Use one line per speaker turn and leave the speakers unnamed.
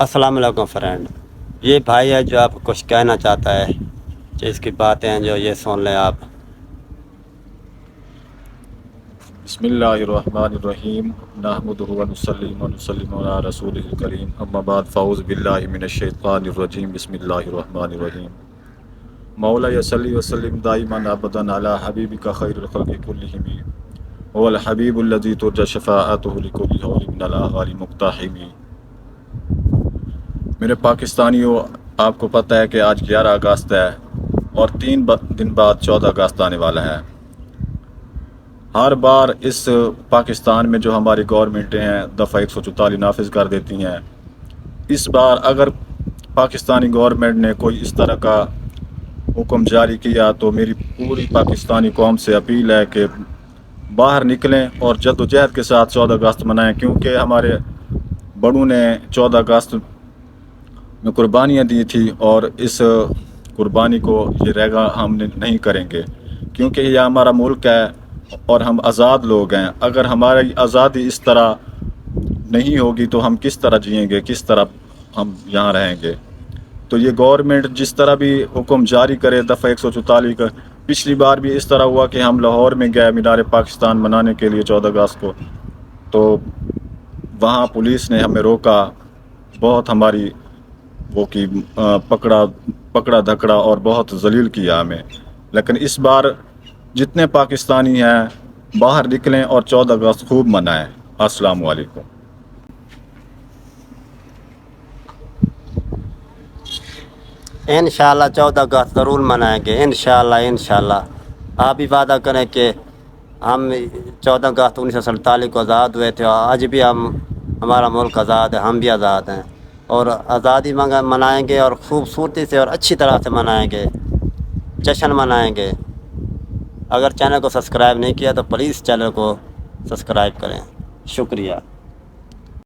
السلام علیکم فرینڈ، یہ بھائی ہے جو آپ کو کچھ کہنا چاہتا ہے، جو اس کی باتیں ہیں جو یہ سن لیں آپ۔
بسم اللہ الرحمن الرحیم نحمدہ ونصلی ونسلم علی رسولہ الکریم اما بعد فاعوذ باللہ من الشیطان الرجیم بسم اللہ الرحمن الرحیم مولا صلی وسلم دائما ابدا علی حبیبک خیر الخلق کلہم هو الحبیب الذی ترجى شفاعته لکل حول من الاغال مقتحم۔ میرے پاکستانیوں، آپ کو پتہ ہے کہ آج 11 اگست ہے اور 3 دن بعد 14 اگست آنے والا ہے۔ ہر بار اس پاکستان میں جو ہماری گورنمنٹیں ہیں دفعہ 144 نافذ کر دیتی ہیں۔ اس بار اگر پاکستانی گورنمنٹ نے کوئی اس طرح کا حکم جاری کیا تو میری پوری پاکستانی قوم سے اپیل ہے کہ باہر نکلیں اور جد و جہد کے ساتھ 14 اگست منائیں، کیونکہ ہمارے بڑوں نے 14 اگست میں قربانیاں دی تھی اور اس قربانی کو یہ رگا ہم نہیں کریں گے، کیونکہ یہ ہمارا ملک ہے اور ہم آزاد لوگ ہیں۔ اگر ہماری آزادی اس طرح نہیں ہوگی تو ہم کس طرح جئیں گے، کس طرح ہم یہاں رہیں گے؟ تو یہ گورنمنٹ جس طرح بھی حکم جاری کرے دفعہ 144 کا، پچھلی بار بھی اس طرح ہوا کہ ہم لاہور میں گئے مینار پاکستان منانے کے لیے 14 اگست کو، تو وہاں پولیس نے ہمیں روکا، بہت ہماری وہ کی پکڑا دھکڑا اور بہت ذلیل کیا ہمیں۔ لیکن اس بار جتنے پاکستانی ہیں باہر نکلیں اور 14 اگست خوب منائیں۔ السلام علیکم۔
انشاءاللہ 14 اگست ضرور منائیں گے، انشاءاللہ۔ آپ بھی وعدہ کریں کہ ہم 14 اگست 1947 کو آزاد ہوئے تھے، اور آج بھی ہمارا ملک آزاد ہے، ہم بھی آزاد ہیں، اور آزادی منائیں گے اور خوبصورتی سے اور اچھی طرح سے منائیں گے، جشن منائیں گے۔ اگر چینل کو سبسکرائب نہیں کیا تو پلیز چینل کو سبسکرائب کریں۔ شکریہ۔